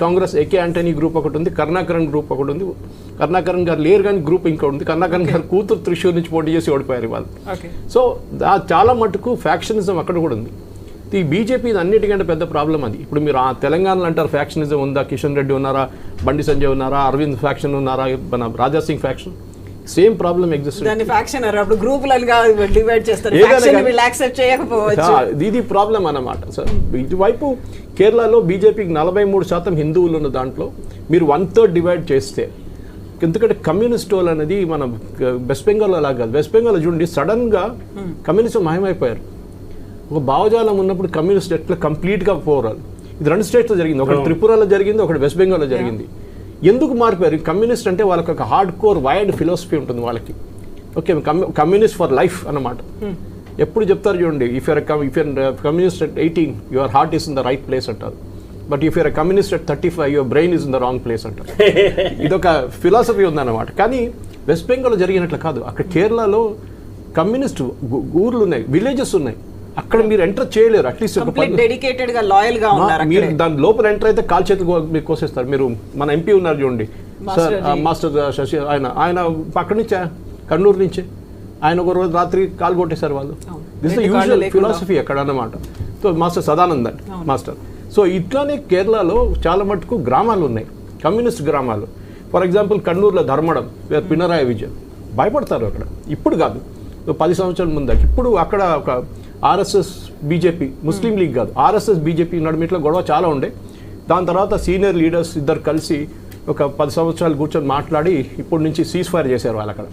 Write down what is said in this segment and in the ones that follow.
Congress AK Antony group ఒకటి ఉంది, Karunakaran group ఒకటి ఉంది. కరుణాకరణ్ గారు లేరు కానీ గ్రూప్ ఇంకా ఉంది. కరుణాకరణ్ గారు కూతురు త్రిశూర్ నుంచి పోటీ చేసి ఓడిపోయారు వాళ్ళు. సో చాలా మటుకు ఫ్యాక్షనిజం అక్కడ కూడా ఉంది. ఈ బీజేపీ అన్నిటికంటే పెద్ద ప్రాబ్లం అది. ఇప్పుడు మీరు ఆ తెలంగాణలో అంటారు ఫ్యాక్షనిజం ఉందా, కిషన్ రెడ్డి ఉన్నారా, బండి సంజయ్ ఉన్నారా, అరవింద్ ఫ్యాక్షన్ ఉన్నారా, మన Raja Singh faction, same problem exist. ఇది ప్రాబ్లం అన్నమాట. సార్ ఇటువైపు కేరళలో బీజేపీకి 43% హిందువులు ఉన్న దాంట్లో మీరు 1/3 డివైడ్ చేస్తే, ఎందుకంటే కమ్యూనిస్ట్ వాళ్ళు అనేది మన వెస్ట్ బెంగాల్లో అలా కాదు. వెస్ట్ బెంగాల్లో చూడండి సడన్గా కమ్యూనిజం మాయమైపోయారు. ఒక భావజాలం ఉన్నప్పుడు కమ్యూనిస్ట్ ఎట్లా కంప్లీట్గా పోరాలి. ఇది 2 స్టేట్స్లో జరిగింది, ఒకటి త్రిపురలో జరిగింది, ఒకటి వెస్ట్ బెంగాల్లో జరిగింది. ఎందుకు మారిపోయారు? కమ్యూనిస్ట్ అంటే వాళ్ళకి ఒక హార్డ్ కోర్ వైడ్ ఫిలాసఫీ ఉంటుంది వాళ్ళకి. ఓకే, కమ్యూనిస్ట్ ఫర్ లైఫ్ అన్నమాట. ఎప్పుడు చెప్తారు చూడండి, if you're communist at 18 your heart is in the right place అంటారు. But if you're communist at 35 your brain is in the wrong place అంటారు. ఇదొక philosophy ఉందన్నమాట. కానీ వెస్ట్ బెంగాల్లో జరిగినట్లు కాదు. అక్కడ కేరళలో కమ్యూనిస్ట్ ఊర్లు ఉన్నాయి, విలేజెస్ ఉన్నాయి. అక్కడ మీరు ఎంటర్ చేయలేరు. అట్లీస్ట్ మీరు దాని లోపల ఎంటర్ అయితే కాల్ చేతులు మీరు కోసేస్తారు. మీరు మన ఎంపీ ఉన్నారు చూడండి సార్, మాస్టర్ శశి, ఆయన అక్కడి నుంచే, కర్నూలు నుంచే. ఆయన ఒక రోజు రాత్రి కాల్ కొట్టేశారు వాళ్ళు. దిస్ ద యూజువల్ ఫిలాసఫీ అక్కడ అన్నమాట. సో మాస్టర్ సదానంద్ అండి మాస్టర్. సో ఇట్లానే కేరళలో చాలా మటుకు గ్రామాలు ఉన్నాయి, కమ్యూనిస్ట్ గ్రామాలు. ఫర్ ఎగ్జాంపుల్ కర్నూలులో ధర్మడం, పినరాయి విజయన్ భయపడతారు అక్కడ. ఇప్పుడు కాదు, 10 సంవత్సరాల ముందు. ఇప్పుడు అక్కడ ఒక ఆర్ఎస్ఎస్ బీజేపీ, ముస్లిం లీగ్ కాదు, ఆర్ఎస్ఎస్ బీజేపీ నడుమిట్లో గొడవ చాలా ఉండే. దాని తర్వాత సీనియర్ లీడర్స్ ఇద్దరు కలిసి ఒక 10 సంవత్సరాలు కూర్చొని మాట్లాడి ఇప్పటి నుంచి సీజ్ ఫైర్ చేశారు వాళ్ళు అక్కడ.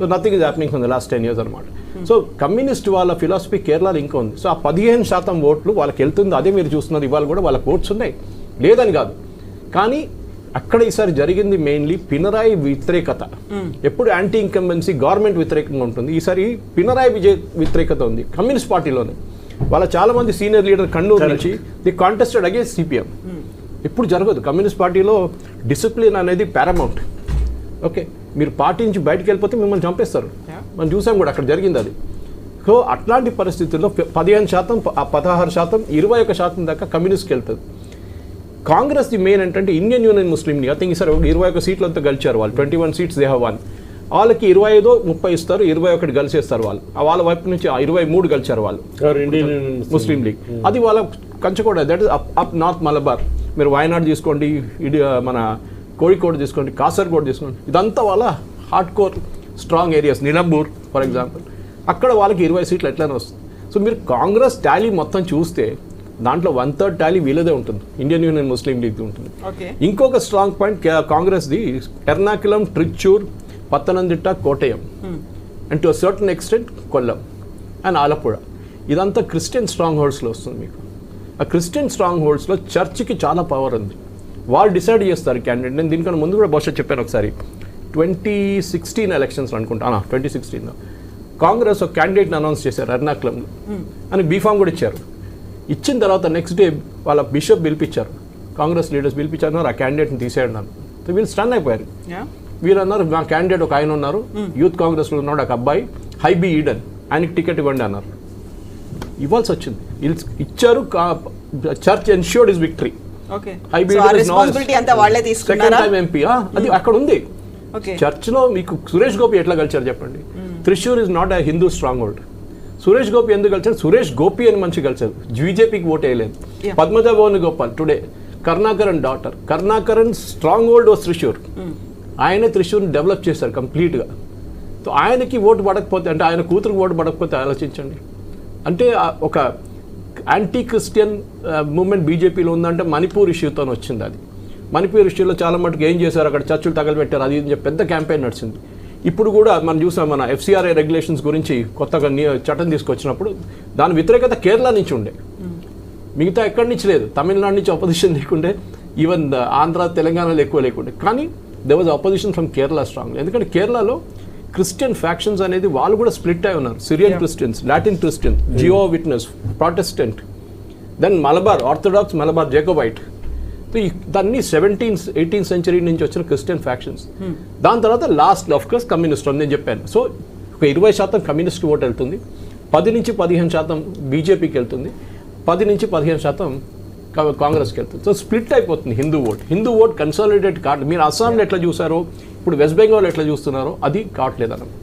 So nothing is happening for the last 10 years అనమాట. సో కమ్యూనిస్ట్ వాళ్ళ ఫిలాసఫీ కేరళలో ఇంకా ఉంది. సో ఆ 15% ఓట్లు వాళ్ళకి వెళ్తుంది. అదే మీరు చూస్తున్నారు, ఇవాళ కూడా వాళ్ళకి ఓట్స్ ఉన్నాయి, లేదని కాదు. కానీ అక్కడ ఈసారి జరిగింది మెయిన్లీ పినరాయి వ్యతిరేకత. ఎప్పుడు యాంటీ ఇన్కంబెన్సీ గవర్నమెంట్ వ్యతిరేకంగా ఉంటుంది, ఈసారి పినరాయి వ్యతిరేకత ఉంది కమ్యూనిస్ట్ పార్టీలోనే. వాళ్ళ చాలా మంది సీనియర్ లీడర్ కర్నూలు నుంచి ది కాంటెస్టెడ్ అగేన్స్ సిపిఎం. ఇప్పుడు జరగదు. కమ్యూనిస్ట్ పార్టీలో డిసిప్లిన్ అనేది పారామౌంట్. ఓకే, మీరు పార్టీ నుంచి బయటకు వెళ్ళిపోతే మిమ్మల్ని చంపేస్తారు. మనం చూసాం కూడా అక్కడ జరిగింది అది. సో అట్లాంటి పరిస్థితుల్లో 15%, 16%, 21% దాకా కమ్యూనిస్ట్కి వెళ్తుంది. కాంగ్రెస్ ది మెయిన్ ఏంటంటే Indian union Muslim league. I think ఈసారి 21 సీట్లంతా గెలిచారు వాళ్ళు. 21 seats దే హ్యావ్ వన్. వాళ్ళకి 25-30 ఇస్తారు, 21 గెలిచేస్తారు వాళ్ళు. వాళ్ళ వైపు నుంచి 23 గెలిచారు వాళ్ళు, ముస్లిం లీగ్. అది వాళ్ళ కంచకోట, that is up north Malabar. మీరు వయనాడ్ తీసుకోండి, మన కోഴിക്കോട് తీసుకోండి, కాసర్గోడ్ తీసుకోండి, ఇదంతా వాళ్ళ hard core strong areas. Nilambur for example, అక్కడ వాళ్ళకి 20 సీట్లు ఎట్లనే వస్తుంది. సో మీరు కాంగ్రెస్ టాలీ మొత్తం చూస్తే దాంట్లో 1/3 టాలీ వీళ్ళదే ఉంటుంది, ఇండియన్ యూనియన్ ముస్లిం లీగ్ ఉంటుంది. ఇంకొక స్ట్రాంగ్ పాయింట్ కాంగ్రెస్ది Ernakulam, Trichur, Pathanamthitta, Kottayam, and to certain extent Kollam and Alappuzha. ఇదంతా క్రిస్టియన్ స్ట్రాంగ్ హోల్డ్స్లో వస్తుంది మీకు. ఆ క్రిస్టియన్ స్ట్రాంగ్ హోల్డ్స్లో చర్చ్కి చాలా పవర్ ఉంది. వాళ్ళు డిసైడ్ చేస్తారు క్యాండిడేట్. నేను దీనికన్నా ముందు కూడా బహుశా చెప్పాను ఒకసారి, 2016 ఎలక్షన్స్ అనుకుంటా, 2016లో కాంగ్రెస్ ఒక క్యాండిడేట్ని అనౌన్స్ చేశారు ఎర్నాకులంలో అని. బీఫామ్ కూడా ఇచ్చారు. ఇచ్చిన తర్వాత నెక్స్ట్ డే వాళ్ళ బిషప్ పిలిపించారు, కాంగ్రెస్ లీడర్స్ పిలిపించారు, ఆ క్యాండిడేట్ని తీసేయన్నారు. వీళ్ళు స్టన్ అయిపోయారు. వీళ్ళు అన్నారు, మా క్యాండిడేట్ ఒక ఆయన ఉన్నారు, యూత్ కాంగ్రెస్లో ఉన్నాడు ఒక అబ్బాయి, హైబీ ఈడన్, ఆయనకి టికెట్ ఇవ్వండి అన్నారు. ఇవ్వాల్సి వచ్చింది, ఇచ్చారు. Church ensured his victory. Second time MP అది అక్కడ ఉంది. చర్చ్లో మీకు సురేష్ గోపి ఎట్లా గెలిచారు చెప్పండి? Thrissur is not a Hindu strong hold. Suresh Gopi ఎందుకు గెలిచారు? సురేష్ గోపి అని మంచి గెలిచారు, బీజేపీకి ఓట్ వేయలేదు. Padmaja Venugopal today Karunakaran daughter, Karunakaran strong hold was Thrissur. ఆయనే త్రిశూర్ని డెవలప్ చేశారు కంప్లీట్గా. సో ఆయనకి ఓటు పడకపోతే, అంటే ఆయన కూతురుకి ఓటు పడకపోతే ఆలోచించండి. అంటే ఒక యాంటీ క్రిస్టియన్ మూవ్మెంట్ బీజేపీలో ఉందంటే మణిపూర్ ఇష్యూతో వచ్చింది. అది మణిపూర్ ఇష్యూలో చాలా మటుకు ఏం చేశారు, అక్కడ చర్చలు తగలబెట్టారు, అది చెప్పి పెద్ద క్యాంపెయిన్ నడిచింది. ఇప్పుడు కూడా మనం చూసాం, మన FCRA రెగ్యులేషన్స్ గురించి కొత్తగా చట్టం తీసుకొచ్చినప్పుడు దాని వ్యతిరేకత కేరళ నుంచి ఉండే, మిగతా ఎక్కడి నుంచి లేదు. తమిళనాడు నుంచి అపోజిషన్ లేకుండే, ఈవెన్ ఆంధ్ర, తెలంగాణలో ఎక్కువ లేకుండే. కానీ there was opposition from Kerala strong. ఎందుకంటే కేరళలో క్రిస్టియన్ ఫ్యాక్షన్స్ అనేది వాళ్ళు కూడా స్ప్లిట్ అయి ఉన్నారు. సిరియన్ క్రిస్టియన్స్, లాటిన్ క్రిస్టియన్, జియో witness, Protestant, then Malabar Orthodox, Malabar Jacobite. దాన్ని 17th, 18th century నుంచి వచ్చిన క్రిస్టియన్ ఫ్యాక్షన్స్. దాని తర్వాత లాస్ట్ ఆఫ్ కోర్స్ కమ్యూనిస్ట్ అని నేను చెప్పాను. సో ఒక 20% కమ్యూనిస్ట్ ఓటు వెళ్తుంది, 10 నుంచి 15% బీజేపీకి వెళ్తుంది, 10 నుంచి 15% కాంగ్రెస్కి వెళ్తుంది. సో స్ప్లిట్ అయిపోతుంది హిందూ ఓట్ కన్సాలిడేట్ కాదు. మీరు అస్సాంలో ఎట్లా చూసారో ఇప్పుడు వెస్ట్ బెంగాల్ ఎట్లా చూస్తున్నారో అది కావట్లేదు అన్నమాట.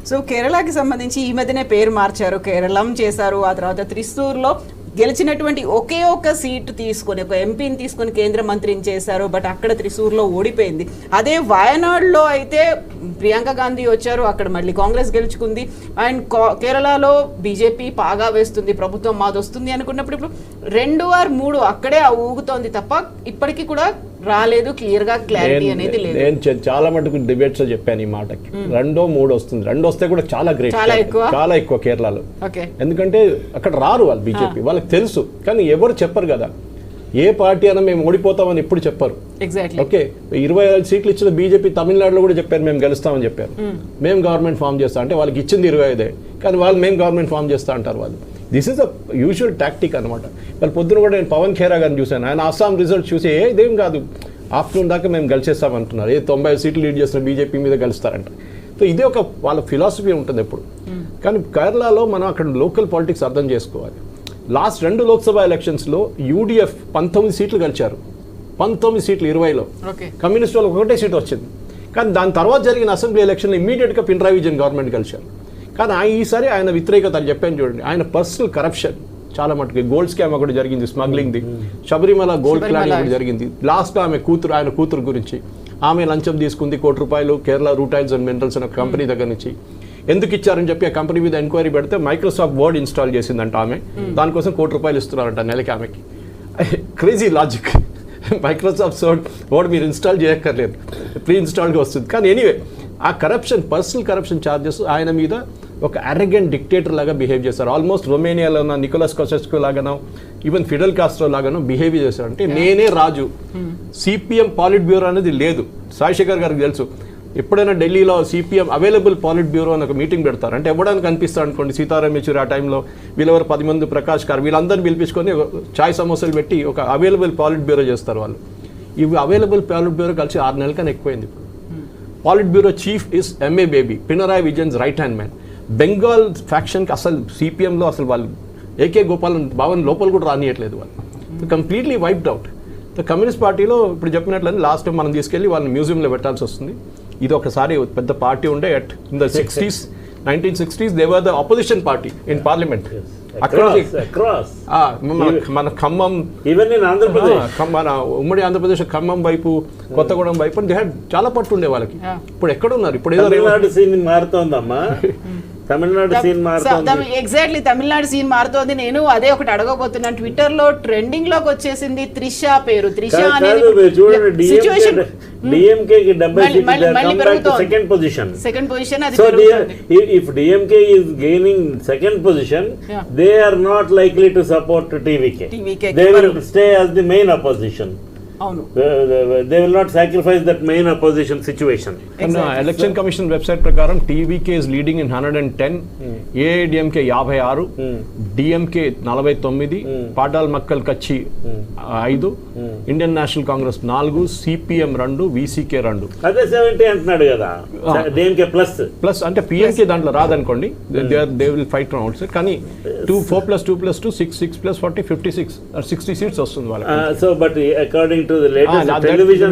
సో కేరళకి సంబంధించి ఈ మధ్యనే పేరు మార్చారు, కేరళం చేశారు, ఆ తర్వాత త్రిశూర్లో గెలిచినటువంటి ఒకే ఒక సీటు తీసుకొని ఒక ఎంపీని తీసుకొని కేంద్ర మంత్రిని చేశారు. బట్ అక్కడ త్రిశూర్లో ఓడిపోయింది. అదే వయనాడులో అయితే ప్రియాంక గాంధీ వచ్చారు, అక్కడ మళ్ళీ కాంగ్రెస్ గెలుచుకుంది. అండ్ కేరళలో బీజేపీ పాగా వేస్తుంది, ప్రభుత్వం మాది వస్తుంది అనుకున్నప్పుడు ఇప్పుడు 2 or 3 అక్కడే ఊగుతోంది తప్ప ఇప్పటికీ కూడా రాలేదు, క్లియర్ గా క్లారిటీ అనేది లేదు. నేను చాలా మటుకు డిబేట్స్ లో చెప్పాను ఈ మాటకి 2 or 3 వస్తుంది. 2 వస్తే కూడా చాలా గ్రేట్, చాలా ఎక్కువ కేరళలో. ఎందుకంటే అక్కడ రారు వాళ్ళు బీజేపీ, వాళ్ళకి తెలుసు. కానీ ఎవరు చెప్పరు కదా, ఏ పార్టీ అయినా మేము ఓడిపోతామని ఎప్పుడు చెప్పరు. ఓకే 25 సీట్లు ఇచ్చిన బీజేపీ తమిళనాడులో కూడా చెప్పారు మేము గెలుస్తామని చెప్పారు, మేము గవర్నమెంట్ ఫామ్ చేస్తాం అంటే వాళ్ళకి ఇచ్చింది 25, కానీ వాళ్ళు మేము గవర్నమెంట్ ఫామ్ చేస్తా అంటారు వాళ్ళు. This is a usual tactic అనమాట. వాళ్ళు పొద్దున కూడా నేను పవన్ ఖేరా గారిని చూశాను, ఆయన అస్సాం రిజల్ట్ చూసి ఇదేం కాదు ఆఫ్టర్నూన్ దాకా మేము గెలిచేస్తామంటున్నారు, 90 సీట్లు లీడ్ చేస్తున్న బీజేపీ మీద గెలుస్తారంట. సో ఇదే ఒక వాళ్ళ ఫిలాసఫీ ఉంటుంది ఎప్పుడు. కానీ కేరళలో మనం అక్కడ లోకల్ పాలిటిక్స్ అర్థం చేసుకోవాలి. లాస్ట్ 2 లోక్సభ ఎలక్షన్స్లో యూడిఎఫ్ 19 సీట్లు గెలిచారు, 19 సీట్లు 20లో. కమ్యూనిస్ట్ వాళ్ళకి 1 సీట్ వచ్చింది. కానీ దాని తర్వాత జరిగిన అసెంబ్లీ ఎలక్షన్లో ఇమీడియట్గా పినరాయి విజయన్ గవర్నమెంట్ గెలిచారు. కానీ ఈసారి ఆయన వ్యతిరేకత అని చెప్పాను చూడండి, ఆయన పర్సనల్ కరప్షన్ చాలా మటుకు, గోల్డ్ స్కామ్ ఒకటి జరిగింది, స్మగ్లింగ్ది, శబరిమల గోల్డ్ క్లాడింగ్ ఒకటి జరిగింది. లాస్ట్లో ఆయన కూతురు గురించి ఆమె లంచం తీసుకుంది ₹1 కేరళ రూటైల్స్ అండ్ మినరల్స్ అనే కంపెనీ దగ్గర నుంచి. ఎందుకు ఇచ్చారని చెప్పి ఆ కంపెనీ మీద ఎంక్వైరీ పెడితే మైక్రోసాఫ్ట్ వర్డ్ ఇన్స్టాల్ చేసిందంట ఆమె, దానికోసం ₹1 ఇస్తున్నారంట నెలకి ఆమెకి. Crazy logic. మైక్రోసాఫ్ట్ వర్డ్ మీరు ఇన్స్టాల్ చేయక్కర్లేదు, ప్రీ ఇన్స్టాల్గా వస్తుంది. కానీ ఎనీవే ఆ కరప్షన్, పర్సనల్ కరప్షన్ ఛార్జెస్ ఆయన మీద ఒక అరెగెంట్ డిక్టేటర్ లాగా బిహేవ్ చేశారు. ఆల్మోస్ట్ రొమేనియాలో ఉన్న నికోలస్ కొసెస్కో లాగానో ఈవెన్ ఫిడెల్ కాస్ట్రో లాగానో బిహేవ్ చేశారు. అంటే నేనే రాజు, సిపిఎం పాలిట్ బ్యూరో అనేది లేదు. సాయిశేఖర్ గారికి తెలుసు, ఎప్పుడైనా ఢిల్లీలో సిపిఎం అవైలబుల్ పాలిట్ బ్యూరో అని ఒక మీటింగ్ పెడతారు. అంటే ఎవడానికి కనిపిస్తారు అనుకోండి, సీతారాం యెచూరి ఆ టైంలో వీళ్ళెవరు 10 మంది, ప్రకాష్ కార్, వీళ్ళందరినీ పిలిపించుకొని చాయ్ సమోసాలు పెట్టి ఒక అవైలబుల్ పాలిట్ బ్యూరో చేస్తారు వాళ్ళు. ఇవి అవైలబుల్ పాలిట్ బ్యూరో కలిసి 6 నెలల కన్నా ఎక్కువైంది. Polit bureau chief is MA Baby, Pinarayi Vijayan's right hand man. Bengal ఫ్యాక్షన్కి అసలు సిపిఎంలో అసలు వాళ్ళు ఏకే గోపాలన్ భవన్ లోపల కూడా రానియట్లేదు వాళ్ళు, కంప్లీట్లీ వైప్డ్ అవుట్. కమ్యూనిస్ట్ పార్టీలో ఇప్పుడు చెప్పినట్లని లాస్ట్ టైం మనం తీసుకెళ్ళి వాళ్ళని మ్యూజియంలో పెట్టాల్సి వస్తుంది. ఇది ఒకసారి పెద్ద పార్టీ ఉండే in the 1960s they were the opposition party in parliament. మన ఖమ్మం, మన ఉమ్మడి ఆంధ్రప్రదేశ్ ఖమ్మం వైపు, కొత్తగూడెం వైపు చాలా పట్టు ఉండే వాళ్ళకి. ఇప్పుడు ఎక్కడ ఉన్నారు? ఇప్పుడు ఏదో మారుతోందమ్మా, తమిళనాడు సీన్ మారుతోంది. ఎగ్జాక్ట్లీ తమిళనాడు సీన్ మారుతోంది. నేను అదే ఒకటి అడగబోతున్నాను. ట్విట్టర్ లో ట్రెండింగ్ లోకి వచ్చేసింది త్రిష పేరు. త్రిష అనేది situation DMK ki 70 seats, they are come back to second position. So if DMK is gaining second position, they are not likely to support TVK. They will stay as the main opposition. They will not sacrifice that main opposition situation. Election commission website ప్రకారం TVK is leading in 110, AIADMK 56, DMK 49, Pattali Makkal Katchi 5, Indian National Congress 4, CPM 2, VCK 2. అదే 70 అంటున్నాడు కదా, DMK plus అంటే పిఎంకే దాంట్లో రాదనుకోండి, they will fight out sir. కానీ 4+2+2 6 +40 56 or 60 seats వస్తుంది వాళ్ళకి. So but according to the latest television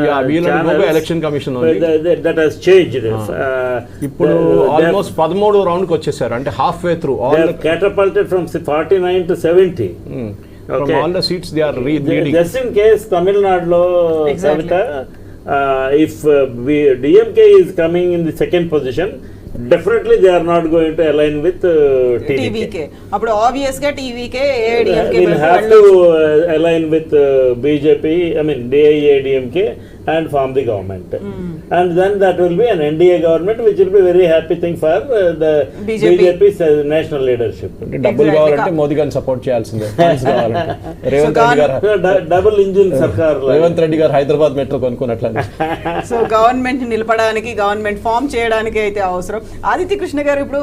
channels, election commission that has changed. ఇప్పుడు almost 13వ రౌండ్ కి వచ్చేసారు, అంటే half way through all, they are catapulted from 49 to 70. From all the seats they are leading. Just in case Tamil Nadu lo Savita, if DMK is coming in the second position, definitely they are not going to align with TVK. appudu obvious ga TVK AIDMK will have to align with BJP, I mean DIADMK, and form the government. And then that will be an NDA government, which will be very happy thing for the BJP's national leadership. డబ్బులు కావాలంటే మోదీ గారిని support చేయాల్సిందే. రేవంత్ రెడ్డి గారు double engine సర్కార్, Revanth Reddy garu Hyderabad metro కొనుక్కున్నట్లని. So government నిలపడానికి, government form చేయడానికి అయితే అవసరం. ఆదిత్య కృష్ణ గారు, ఇప్పుడు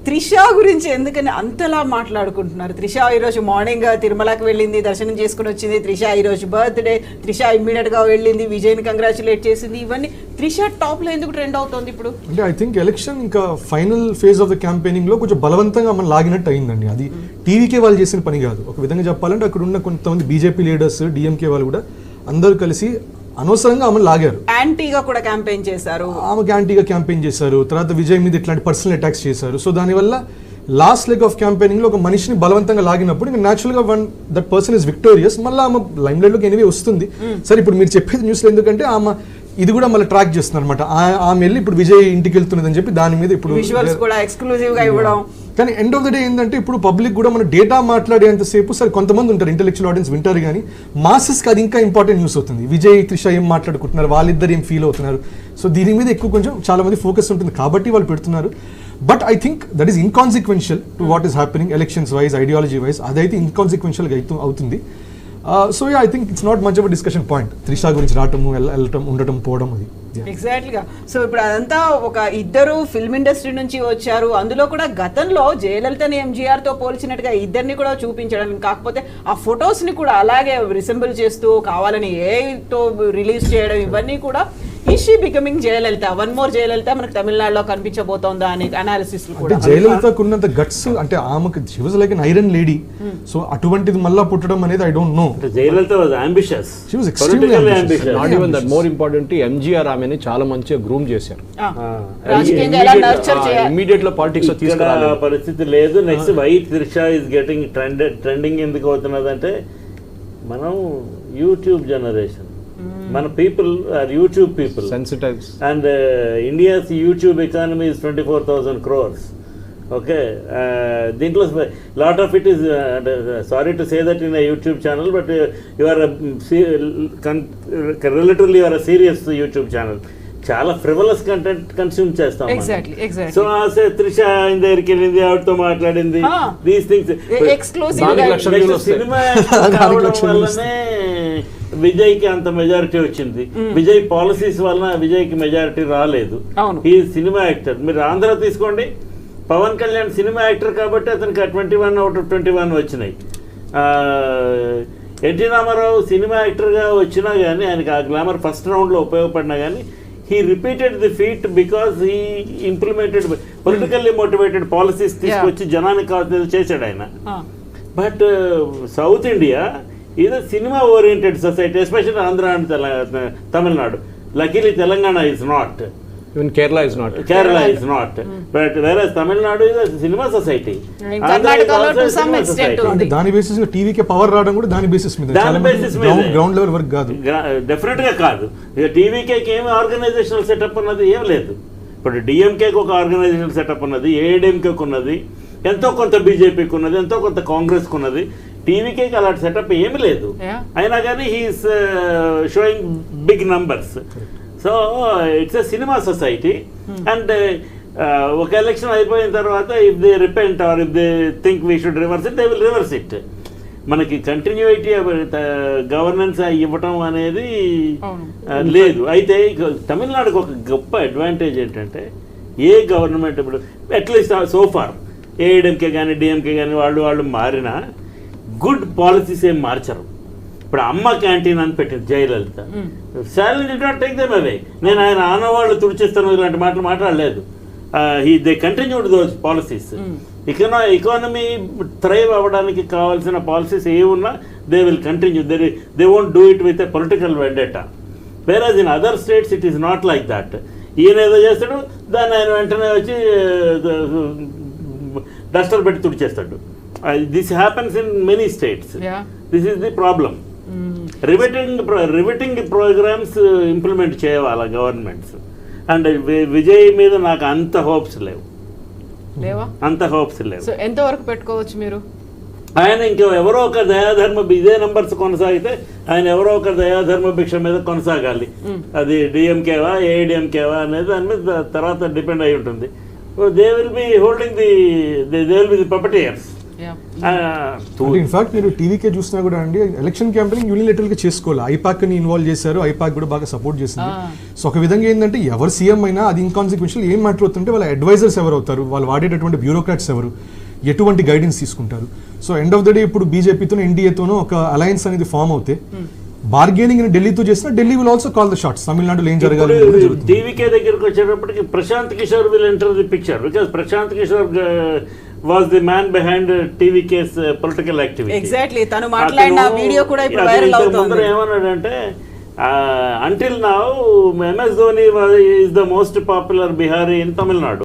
త్రిష గురించి ఎందుకని అంతలా మాట్లాడుకుంటున్నారు? త్రిష ఈరోజు మార్నింగ్ తిరుమలకి వెళ్ళింది, దర్శనం చేసుకుని వచ్చింది. త్రిష ఈరోజు బర్త్డే, త్రిష ఇమ్మీడియట్ గా వెళ్ళింది, విజయ్ని కంగ్రాచులేట్ చేసింది. ఇవన్నీ త్రిష టాప్ లో ఎందుకు ట్రెండ్ అవుతుంది ఇప్పుడు? అంటే ఐ థింక్ ఎలక్షన్ ఇంకా final phase of the campaigning లో కొంచెం బలవంతంగా మనం లాగినట్టు అయిందండి. అది టీవీకే వాళ్ళు చేసిన పని కాదు. ఒక విధంగా చెప్పాలంటే అక్కడ ఉన్న కొంతమంది బీజేపీ లీడర్స్, డిఎంకే వాళ్ళు కూడా అందరూ కలిసి అనవసరంగా ఆమెను లాగారు. యాంటీగా కూడా క్యాంపెయిన్ చేశారు, ఆమెకు యాంటీగా క్యాంపెయిన్ చేశారు. తర్వాత విజయ్ మీద ఇట్లాంటి పర్సనల్ అటాక్స్ చేశారు. సో దానివల్ల లాస్ట్ లెగ్ ఆఫ్ క్యాంపెయినింగ్ లో ఒక మనిషిని బలవంతంగా లాగినప్పుడు ఇంకా న్యాచురల్ గా దట్ పర్సన్ ఇస్ విక్టోరియస్. మళ్ళీ ఆమె లైమ్ లైట్ లోకి ఎనివే వస్తుంది. సరే ఇప్పుడు మీరు చెప్పేది న్యూస్ లో ఎందుకంటే ఆమె ఇది కూడా మళ్ళీ ట్రాక్ చేస్తున్నారు అనమాట. ఆమె వెళ్ళి ఇప్పుడు విజయ్ ఇంటికి వెళ్తున్నది అని చెప్పి దాని మీద ఇప్పుడు విజువల్స్ కూడా ఎక్స్క్లూజివ్ గా ఇవ్వడం. కానీ ఎండ్ ఆఫ్ ద డే ఏంటంటే ఇప్పుడు పబ్లిక్ కూడా మన డేటా మాట్లాడేంతసేపు సరే కొంతమంది ఉంటారు ఇంటెలెక్చువల్ ఆడియన్స్ వింటారు, కానీ మాసెస్కి అది ఇంకా ఇంపార్టెంట్ న్యూస్ అవుతుంది. విజయ్ త్రిష ఏం మాట్లాడుకుంటున్నారు, వాళ్ళిద్దరు ఏం ఫీల్ అవుతున్నారు. సో దీని మీద ఎక్కువ కొంచెం చాలా మంది ఫోకస్ ఉంటుంది కాబట్టి వాళ్ళు పెడుతున్నారు. But I think that is inconsequential to what is happening elections wise, ideology wise. అదైతే ఇన్కాన్సిక్వెన్షియల్గా అవుతుంది. So I think it's not much of discussion point. Trisha గురించి రావటము, వెళ్ళటం, ఉండటం, పోవడం అది ఎగ్జాక్ట్లీగా. సో ఇప్పుడు అదంతా ఒక ఇద్దరు ఫిల్మ్ ఇండస్ట్రీ నుంచి వచ్చారు. అందులో కూడా గతంలో జయలలితని ఎంజీఆర్ తో పోల్చినట్టుగా ఇద్దరిని కూడా చూపించడం, కాకపోతే ఆ ఫొటోస్ ని కూడా అలాగే రిసెంబుల్ చేస్తూ కావాలని ఏతో రిలీజ్ చేయడం, ఇవన్నీ కూడా is she becoming Jayalalitha, one more Jayalalitha మనకు తమిళనాడులో కనిపించబోతోందా అని అనాలిసిస్ కూడా. జయలలితకు ఉన్నంత గట్స్ అంటే ఆమెకు she was like an iron lady. So అటువంటిది మళ్ళా పుట్టడం అనేది I don't know. Jayalalitha was ambitious, she was extremely ambitious. Not even that, more important MGR ఆమెని చాలా మంచిగా గ్రూమ్ చేశారు. ఇమ్మీడియట్ లో పాలిటిక్స్ తీసుకురాలే పరిస్థితి లేదు. Next why Trisha is getting trending ఎందుకు అవుతున్నది అంటే మనం యూట్యూబ్ జనరేషన్, మన people are YouTube people, sensitives, and India's YouTube economy is 24,000 crores. Okay, దీంట్లో lot of it is, sorry to say that in a YouTube channel, but you are relatively you are serious YouTube channel. చాలా frivolous content consume చేస్తాం. So Trisha ఆయన దగ్గరికి వెళ్ళింది, ఆవిడతో మాట్లాడింది, these things. Cinema వల్లనే విజయ్కి అంత మెజారిటీ వచ్చింది. విజయ్ పాలసీస్ వలన విజయ్కి మెజారిటీ రాలేదు. ఈ సినిమా యాక్టర్, మీరు ఆంధ్ర తీసుకోండి, పవన్ కళ్యాణ్ సినిమా యాక్టర్ కాబట్టి అతనికి 21 out of 21 వచ్చినాయి. ఎన్టీ రామారావు సినిమా యాక్టర్గా వచ్చినా కానీ ఆయనకి ఆ గ్లామర్ ఫస్ట్ రౌండ్లో ఉపయోగపడినా కానీ he repeated the feat because he implemented politically motivated policies తీసుకొచ్చి జనానికి కావాల్సింది చేశాడు ఆయన. But south India is a cinema oriented society, especially Andhra and Tamil Nadu. Luckily Telangana is not, even Kerala is not, but whereas Tamil Nadu is a cinema society. Karnataka to some extent అంటే దాని basis లో టీవీకి power రావడం కూడా దాని basis మీద, ground level work కాదు, definite గా కాదు. టీవీకేకి ఏమి ఆర్గనైజేషనల్ సెటప్ ఉన్నది ఏం లేదు. ఇప్పుడు డిఎంకేకి ఒక ఆర్గనైజేషనల్ సెటప్ ఉన్నది, ఏఐడిఎంకేకి ఉన్నది, ఎంతో కొంత బీజేపీకి ఉన్నది, ఎంతో కొంత కాంగ్రెస్కి ఉన్నది. టీవీకేకి అలాంటి సెటప్ ఏమి లేదు. అయినా కానీ he's showing big numbers. So it's a cinema society. And ఒక ఎలక్షన్ అయిపోయిన తర్వాత if they repent or if they think we should reverse it, they will reverse it. మనకి కంటిన్యూటీ గవర్నెన్స్ ఇవ్వటం అనేది లేదు. అయితే తమిళనాడుకు ఒక గొప్ప అడ్వాంటేజ్ ఏంటంటే ఏ గవర్నమెంట్ ఇప్పుడు అట్లీస్ట్ సోఫార్ ఏఐడిఎంకే కానీ డిఎంకే కానీ వాళ్ళు మారినా గుడ్ పాలసీస్ ఏం మార్చరు. ఇప్పుడు అమ్మ క్యాంటీన్ అని పెట్టింది Jayalalitha, silent did not take them away. నేను ఆయన ఆనవాళ్ళు తుడిచేస్తాను ఇలాంటి మాటలు మాట్లాడలేదు. They continued those policies. Economy thrive అవ్వడానికి కావాల్సిన పాలసీస్ ఏ ఉన్నా they will continue. They won't do it with a political vendetta. Whereas in other states it is not like that. ఈయన ఏదో చేస్తాడు, దాన్ని ఆయన వెంటనే వచ్చి డస్టర్ పెట్టి తుడిచేస్తాడు. This happens in many states. This is the problem. Riveting programs implement చేయాలి గవర్నమెంట్స్. అండ్ విజయ్ మీద నాకు అంత హోప్స్ లేవు. సో ఎంతవరకు పెట్టుకోవచ్చు మీరు? ఆయన ఎవరో ఒక దయాధర్మ ఇదే నంబర్స్ కొనసాగితే ఆయన ఎవరో ఒక దయాధర్మ భిక్ష మీద కొనసాగాలి. అది డిఎంకేవా ఏఐడిఎంకేవా అనేది దాని మీద తర్వాత డిపెండ్ అయి ఉంటుంది. They will be holding they will be the puppeteers. In fact మీరు టీవీకే చూసినా కూడా అండి ఎలక్షన్ క్యాంపెయినింగ్ యూనిలేటరల్ గా చేసుకోవాలి. ఐపాక్ ని ఇన్వాల్వ్ చేశారు, ఐపాక్ కూడా బాగా సపోర్ట్ చేసింది. సో ఒక విధంగా ఏంటంటే ఎవరు సీఎం అయినా అది ఇన్కాన్సిక్వెన్షియల్ ఏం మ్యాటర్ అవుతుంటే వాళ్ళ అడ్వైజర్స్ ఎవరు అవుతారు, వాళ్ళు వాడేటటువంటి బ్యూరోక్రాట్స్ ఎవరు, ఎటువంటి గైడెన్స్ తీసుకుంటారు. So end of the day ఇప్పుడు బీజేపీతోనో ఎన్డీఏతోనో ఒక అలయన్స్ అనేది ఫామ్ అవుతే బార్గెనింగ్ ఢిల్లీతో చేసినా Delhi will also call the shots. తమిళనాడులో ఏం జరగాలి. టీవీకే దగ్గరకు వచ్చేటప్పటికి Prashant Kishor will enter the picture because Prashant Kishor was the man behind TVK's political activity. Exactly. తను మాట్లాడిన వీడియో కూడా ఇప్పుడు వైరల్ అవుతోంది. ఏమన్నాడంటే until now MS Dhoni is the most popular Bihari in Tamil Nadu.